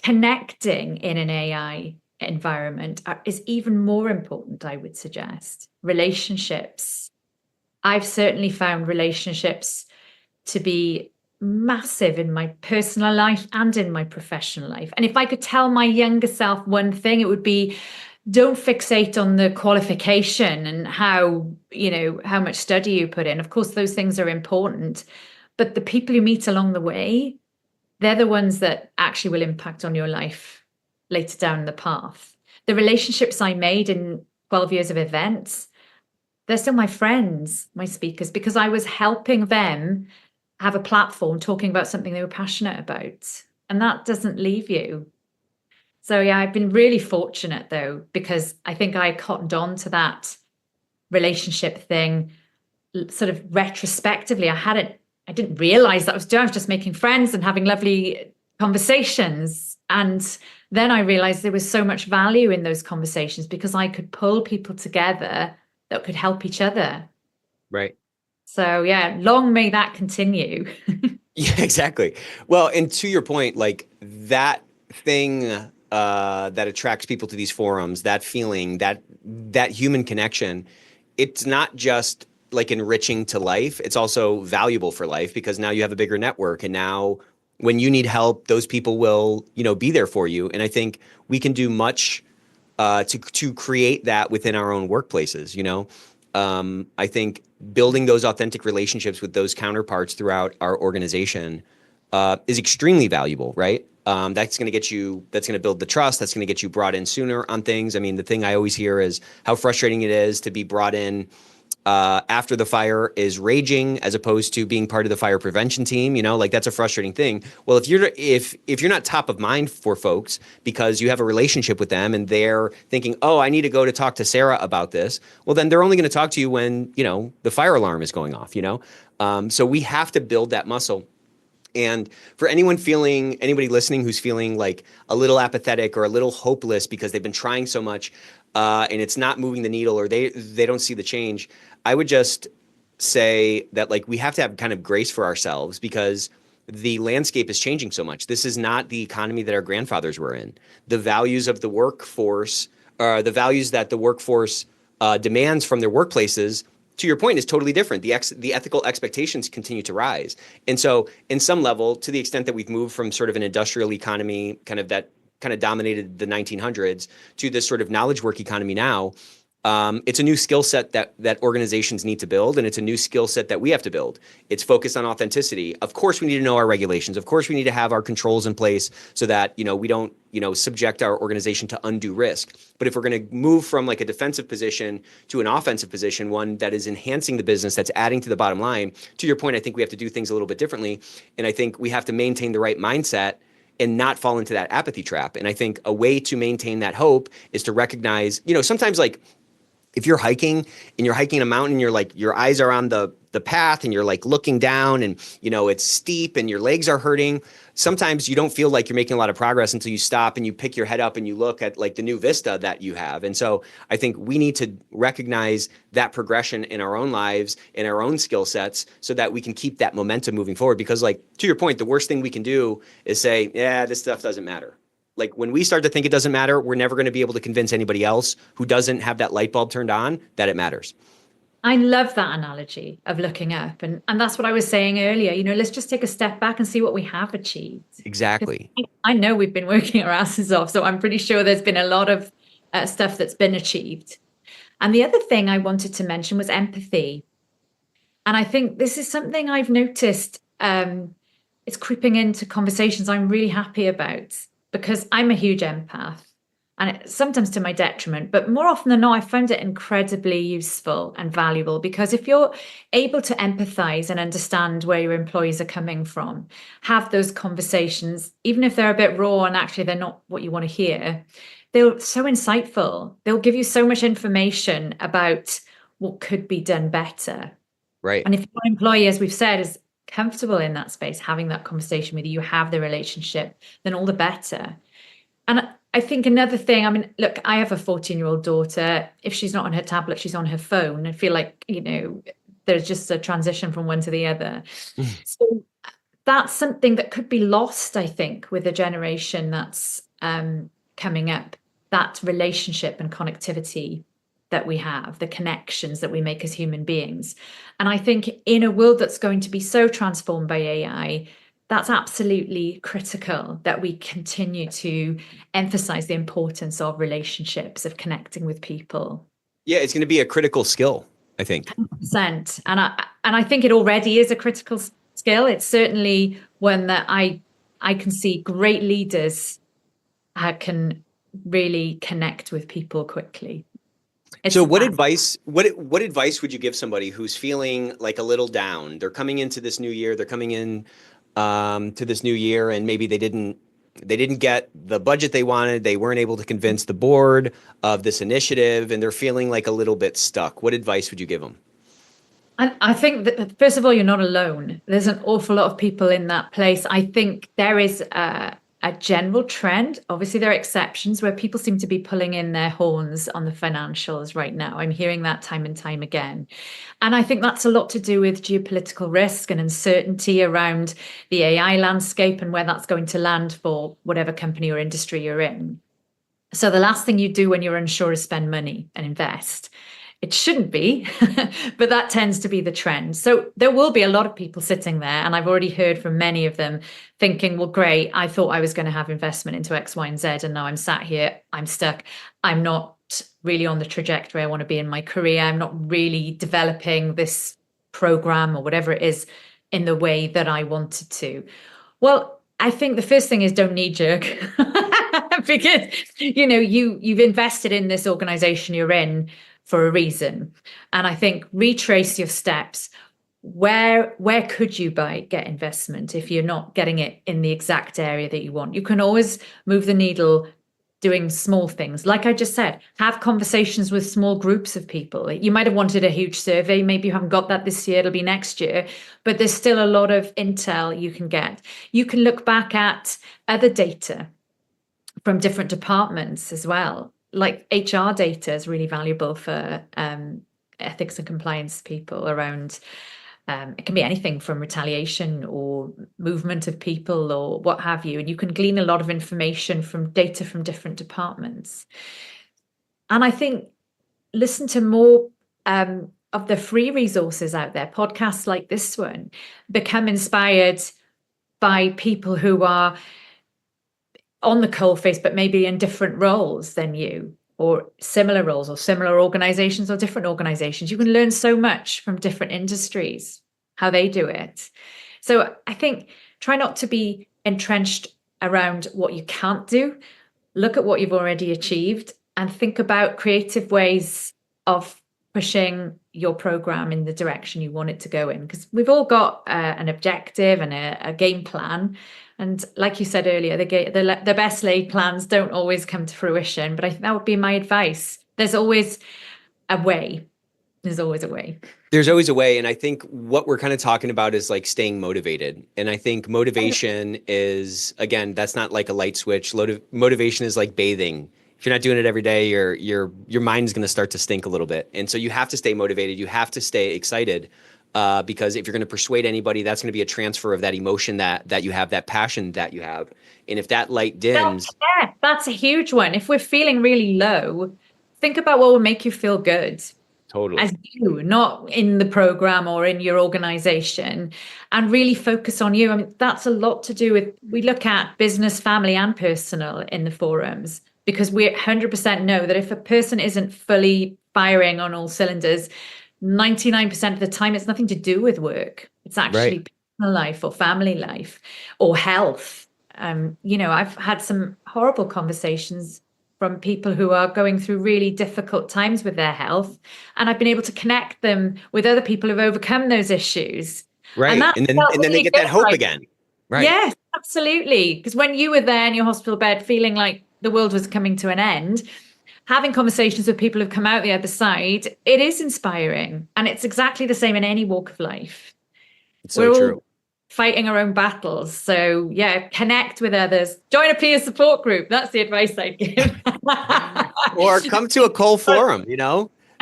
Connecting in an AI environment is even more important, I would suggest. Relationships. I've certainly found relationships to be massive in my personal life and in my professional life. And if I could tell my younger self one thing, it would be, don't fixate on the qualification and how much study you put in. Of course, those things are important, but the people you meet along the way, they're the ones that actually will impact on your life later down the path. The relationships I made in 12 years of events, they're still my friends, my speakers, because I was helping them have a platform talking about something they were passionate about. And that doesn't leave you. So yeah, I've been really fortunate though, because I think I cottoned on to that relationship thing sort of retrospectively. I didn't realize that I was just making friends and having lovely conversations. And then I realized there was so much value in those conversations because I could pull people together that could help each other.
Right.
So yeah, long may that continue.
Yeah, exactly. Well, and to your point, like that thing that attracts people to these forums, that feeling, that human connection, it's not just like enriching to life. It's also valuable for life because now you have a bigger network, and now when you need help, those people will, be there for you. And I think we can do much to create that within our own workplaces. I think building those authentic relationships with those counterparts throughout our organization is extremely valuable, right? That's going to build the trust. That's going to get you brought in sooner on things. I mean, the thing I always hear is how frustrating it is to be brought in after the fire is raging, as opposed to being part of the fire prevention team. Like that's a frustrating thing. Well, if you're not top of mind for folks because you have a relationship with them and they're thinking, oh, I need to go to talk to Sarah about this, well, then they're only going to talk to you when the fire alarm is going off. So we have to build that muscle. And for anybody listening who's feeling like a little apathetic or a little hopeless because they've been trying so much and it's not moving the needle, or they don't see the change, I would just say that like we have to have kind of grace for ourselves, because the landscape is changing so much. This is not the economy that our grandfathers were in. The values of the workforce, the values that the workforce demands from their workplaces, to your point, is totally different. The ethical expectations continue to rise. And so in some level, to the extent that we've moved from sort of an industrial economy that kind of dominated the 1900s to this sort of knowledge work economy now, it's a new skill set that organizations need to build, and it's a new skill set that we have to build. It's focused on authenticity. Of course, we need to know our regulations. Of course, we need to have our controls in place so that we don't subject our organization to undue risk. But if we're going to move from like a defensive position to an offensive position, one that is enhancing the business, that's adding to the bottom line, to your point, I think we have to do things a little bit differently, and I think we have to maintain the right mindset and not fall into that apathy trap. And I think a way to maintain that hope is to recognize, sometimes like, if you're hiking and you're hiking a mountain, you're like, your eyes are on the path and you're like looking down and, it's steep and your legs are hurting. Sometimes you don't feel like you're making a lot of progress until you stop and you pick your head up and you look at like the new vista that you have. And so I think we need to recognize that progression in our own lives, in our own skill sets, so that we can keep that momentum moving forward. Because like, to your point, the worst thing we can do is say, yeah, this stuff doesn't matter. Like when we start to think it doesn't matter, we're never going to be able to convince anybody else who doesn't have that light bulb turned on that it matters.
I love that analogy of looking up. And that's what I was saying earlier. Let's just take a step back and see what we have achieved.
Exactly.
I know we've been working our asses off, so I'm pretty sure there's been a lot of stuff that's been achieved. And the other thing I wanted to mention was empathy. And I think this is something I've noticed it's creeping into conversations I'm really happy about, because I'm a huge empath, and sometimes to my detriment, but more often than not, I found it incredibly useful and valuable, because if you're able to empathize and understand where your employees are coming from, have those conversations, even if they're a bit raw and actually they're not what you want to hear, they're so insightful. They'll give you so much information about what could be done better.
Right.
And if your employee, as we've said, is comfortable in that space, having that conversation with you, you have the relationship, then all the better. And I think another thing, I mean, look, I have a 14-year-old daughter. If she's not on her tablet, she's on her phone. I feel like, there's just a transition from one to the other. So that's something that could be lost, I think, with the generation that's coming up, that relationship and connectivity that we have, the connections that we make as human beings. And I think in a world that's going to be so transformed by AI, that's absolutely critical that we continue to emphasize the importance of relationships, of connecting with people.
Yeah, it's going to be a critical skill, I think.
100%. And I think it already is a critical skill. It's certainly one that I can see great leaders can really connect with people quickly.
So what advice would you give somebody who's feeling like a little down? They're coming into this new year, to this new year, and maybe they didn't get the budget they wanted. They weren't able to convince the board of this initiative, and they're feeling like a little bit stuck. What advice would you give them?
I think that, first of all, you're not alone. There's an awful lot of people in that place. I think there is a general trend. Obviously, there are exceptions where people seem to be pulling in their horns on the financials right now. I'm hearing that time and time again. And I think that's a lot to do with geopolitical risk and uncertainty around the AI landscape and where that's going to land for whatever company or industry you're in. So the last thing you do when you're unsure is spend money and invest. It shouldn't be, but that tends to be the trend. So there will be a lot of people sitting there, and I've already heard from many of them thinking, well, great, I thought I was going to have investment into X, Y, and Z, and now I'm sat here, I'm stuck. I'm not really on the trajectory I want to be in my career. I'm not really developing this program or whatever it is in the way that I wanted to. Well, I think the first thing is don't knee jerk because, you've invested in this organization you're in for a reason. And I think retrace your steps. Where could you get investment if you're not getting it in the exact area that you want? You can always move the needle doing small things. Like I just said, have conversations with small groups of people. You might have wanted a huge survey. Maybe you haven't got that this year. It'll be next year. But there's still a lot of intel you can get. You can look back at other data from different departments as well. Like HR data is really valuable for ethics and compliance people around It can be anything from retaliation or movement of people or what have you. And you can glean a lot of information from data from different departments. And I think listen to more of the free resources out there, podcasts like this one, become inspired by people who are on the coalface, but maybe in different roles than you, or similar roles, or similar organizations, or different organizations. You can learn so much from different industries, how they do it. So I think try not to be entrenched around what you can't do. Look at what you've already achieved and think about creative ways of pushing your program in the direction you want it to go in, because we've all got an objective and a game plan. And like you said earlier, the best laid plans don't always come to fruition, but I think that would be my advice. There's always a way. There's always a way.
There's always a way. And I think what we're kind of talking about is like staying motivated. And I think motivation is, again, that's not like a light switch. Motivation is like bathing. If you're not doing it every day, your mind is going to start to stink a little bit. And so you have to stay motivated. You have to stay excited. Because if you're going to persuade anybody, that's going to be a transfer of that emotion that you have, that passion that you have. And if that light dims.
That's a huge one. If we're feeling really low, think about what will make you feel good.
Totally.
As you, not in the program or in your organization, and really focus on you. I mean, that's a lot to do with, we look at business, family, and personal in the forums, because we 100% know that if a person isn't fully firing on all cylinders, 99% of the time, it's nothing to do with work. It's actually personal life or family life or health. I've had some horrible conversations from people who are going through really difficult times with their health. And I've been able to connect them with other people who've overcome those issues.
Right. And then they get that hope again. Right.
Yes, absolutely. Because when you were there in your hospital bed feeling like the world was coming to an end, having conversations with people who've come out the other side, it is inspiring. And it's exactly the same in any walk of life.
It's so true.
All fighting our own battles. So yeah, connect with others. Join a peer support group. That's the advice I'd give.
Or come to a coal forum,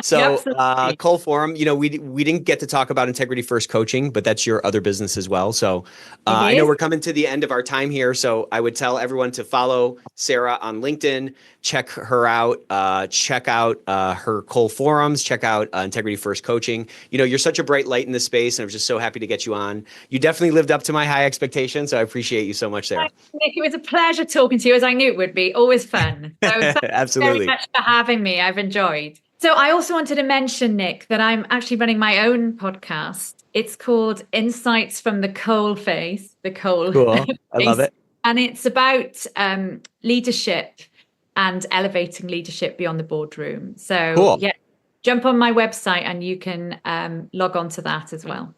So Cole Forum, we didn't get to talk about Integrity First coaching, but that's your other business as well. So I know we're coming to the end of our time here. So I would tell everyone to follow Sarah on LinkedIn, check her out, check out her Cole Forums, check out Integrity First coaching. You're such a bright light in this space, and I was just so happy to get you on. You definitely lived up to my high expectations. So I appreciate you so much, Sarah.
Nick, it was a pleasure talking to you, as I knew it would be. Always fun. So thank
Absolutely.
you very much for having me. I've enjoyed. So I also wanted to mention, Nick, that I'm actually running my own podcast. It's called Insights from the Coal Face, the coal.
Cool.
Face.
I love it.
And it's about leadership and elevating leadership beyond the boardroom. So
cool.
Yeah, jump on my website and you can log on to that as well.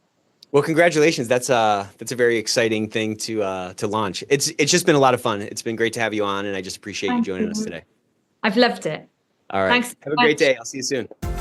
Well, congratulations. That's a very exciting thing to launch. It's just been a lot of fun. It's been great to have you on, and I just appreciate you joining us today.
I've loved it.
All right.
Thanks.
Have a great day. I'll see you soon.